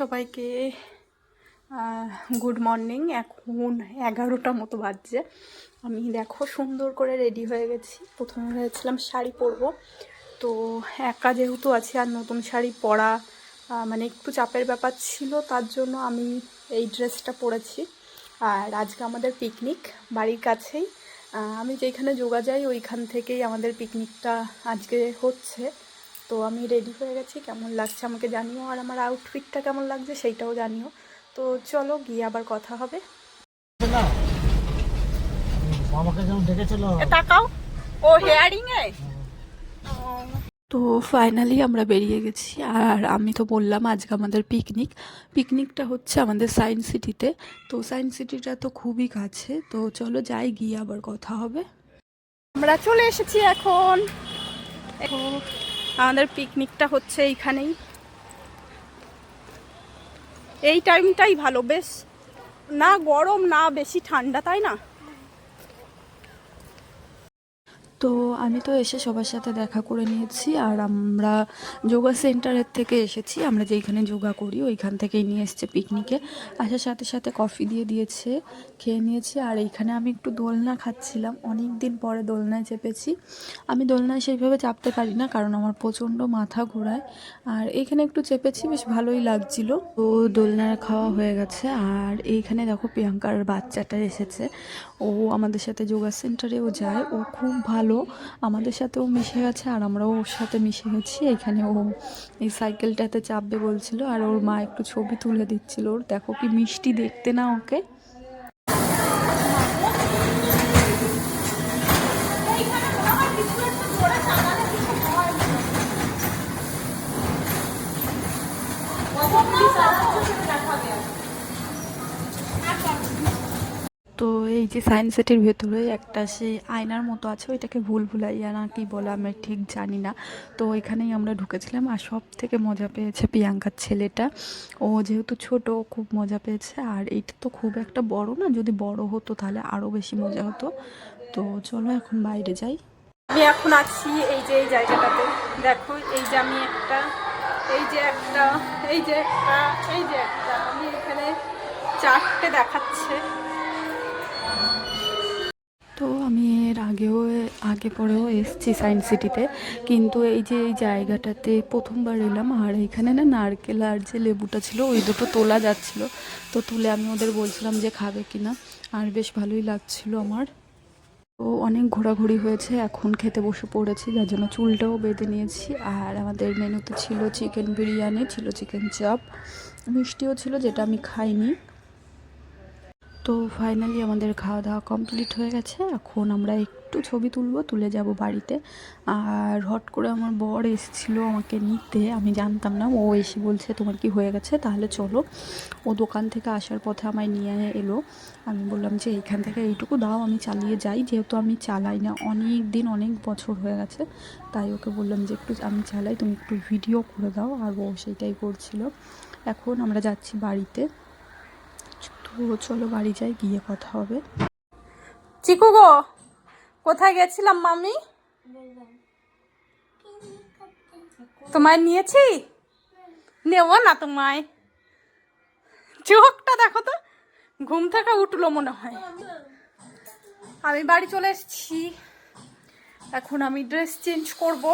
সবাইকে good morning. এখন 11টা মতো বাজছে। আমি দেখো সুন্দর করে রেডি হয়ে গেছি। প্রথমে ভেবেছিলাম শাড়ি পরবো, তো একা যেহেতু আছি আর নতুন শাড়ি পরা মানে একটু চাপের ব্যাপার ছিল, তার জন্য আমি এই ড্রেসটা পরেছি। আর আজকে আমাদের পিকনিক বাড়ির কাছেই, আমি যেখানে যোগা যাই ওইখান থেকেই আমাদের পিকনিকটা আজকে হচ্ছে। তো আমি রেডি হয়ে গেছি, কেমন লাগছে আমাকে জানিও, আর আমার আউটফিটটা কেমন লাগছে সেইটাও জানিও। তো চলো গিয়ে আবার কথা হবে। তাকাও, ও হেয়ারিং এ। তো ফাইনালি আমরা বেরিয়ে গেছি, আর আমি তো বললাম আজকে আমাদের পিকনিকটা হচ্ছে আমাদের সায়েন্স সিটিতে। তো সায়েন্স সিটিটা তো খুবই কাছে, তো চলো যাই, গিয়ে আবার কথা হবে। আমরা চলে এসেছি এখন। আমাদের পিকনিকটা হচ্ছে এইখানেই। এই টাইমটাই ভালো, বেশ না গরম না বেশি ঠান্ডা, তাই না? তো আমি তো এসে সবার সাথে দেখা করে নিয়েছি, আর আমরা যোগা সেন্টারের থেকে এসেছি, আমরা যেইখানে যোগা করি ওইখান থেকেই নিয়ে এসছে পিকনিকে। আসার সাথে সাথে কফি দিয়ে দিয়েছে, খেয়ে নিয়েছি। আর এইখানে আমি একটু দোলনা খাচ্ছিলাম, অনেক দিন পরে দোলনায় চেপেছি। আমি দোলনায় সেইভাবে চাপতে পারি না, কারণ আমার প্রচণ্ড মাথা ঘোরায়। আর এইখানে একটু চেপেছি, বেশ ভালোই লাগছিল। তো দোলনায় খাওয়া হয়ে গেছে। আর এইখানে দেখো প্রিয়াঙ্কার বাচ্চাটা এসেছে, ও আমাদের সাথে যোগা সেন্টারেও যায়, ও খুব ভালো, আমাদের সাথেও মিশে গেছে আর আমরাও ওর সাথে মিশে গেছি। এখানে ও এই সাইকেলটাতে চাপবে বলছিল, আর ওর মা একটু ছবি তুলে দিচ্ছিল ওর। দেখো কি মিষ্টি দেখতে না ওকে। তো এই যে সায়েন্স সিটির ভেতরে একটা সেই আয়নার মতো আছে, ওইটাকে ভুলভুলাইয়া না কি বলে আমি ঠিক জানি না। তো এখানেই আমরা ঢুকেছিলাম, আর সব থেকে মজা পেয়েছে প্রিয়াঙ্কার ছেলেটা। ও যেহেতু ছোট, ও খুব মজা পেয়েছে। আর এইটা তো খুব একটা বড় না, যদি বড় হতো তাহলে আরও বেশি মজা হতো। তো চলো এখন বাইরে যাই। আমি এখন আছি এই যে এই জায়গাটাতে, দেখো এই যে আমি একটা, এই যে একটা, এই যে একটা, এই যে একটা, আমি এখানে চারটে দেখাচ্ছে। তো আমি এর আগে পরেও এসেছি সায়েন্স সিটিতে, কিন্তু এই যে এই জায়গাটাতে প্রথমবার এলাম। আর এখানে না নারকেল আর যে লেবুটা ছিল ওই দুটো তোলা যাচ্ছিল, তো তুলে আমি ওদের বলছিলাম যে খাবে কিনা, আর বেশ ভালোই লাগছিল আমার। তো অনেক ঘোরাঘুরি হয়েছে, এখন খেতে বসে পড়েছি, যার জন্য চুলটাও বেঁধে নিয়েছি। আর আমাদের মেনুতে ছিল চিকেন বিরিয়ানি, ছিল চিকেন চাপ, মিষ্টিও ছিল যেটা আমি খাইনি। তো ফাইনালি আমাদের খাওয়া দাওয়া কমপ্লিট হয়ে গেছে, এখন আমরা একটু ছবি তুলে যাব বাড়িতে। আর হট করে আমার বর এসেছিলো আমাকে নিতে, আমি জানতাম না। ও এসে বলছে তোমার কি হয়ে গেছে, তাহলে চলো। ও দোকান থেকে আসার পথে আমায় নিয়ে এলো। আমি বললাম যে এইখান থেকে এইটুকু দাও, আমি চালিয়ে যাই, যেহেতু আমি চালাই না অনেক দিন, অনেক বছর হয়ে গেছে। তাই ওকে বললাম যে একটু আমি চালাই, তুমি একটু ভিডিও করে দাও, আর ও সেইটাই করছিল। এখন আমরা যাচ্ছি বাড়িতে। তো চলো বাড়ি যাই, গিয়ে কথা হবে। চিকু গো, কোথায় গেছিলাম মামি? তোমায় নিয়েছি, নেব না তোমায়। চোখটা দেখো তো, ঘুম থেকে উঠলো মনে হয়। আমি বাড়ি চলে এসেছি, এখন আমি ড্রেস চেঞ্জ করব।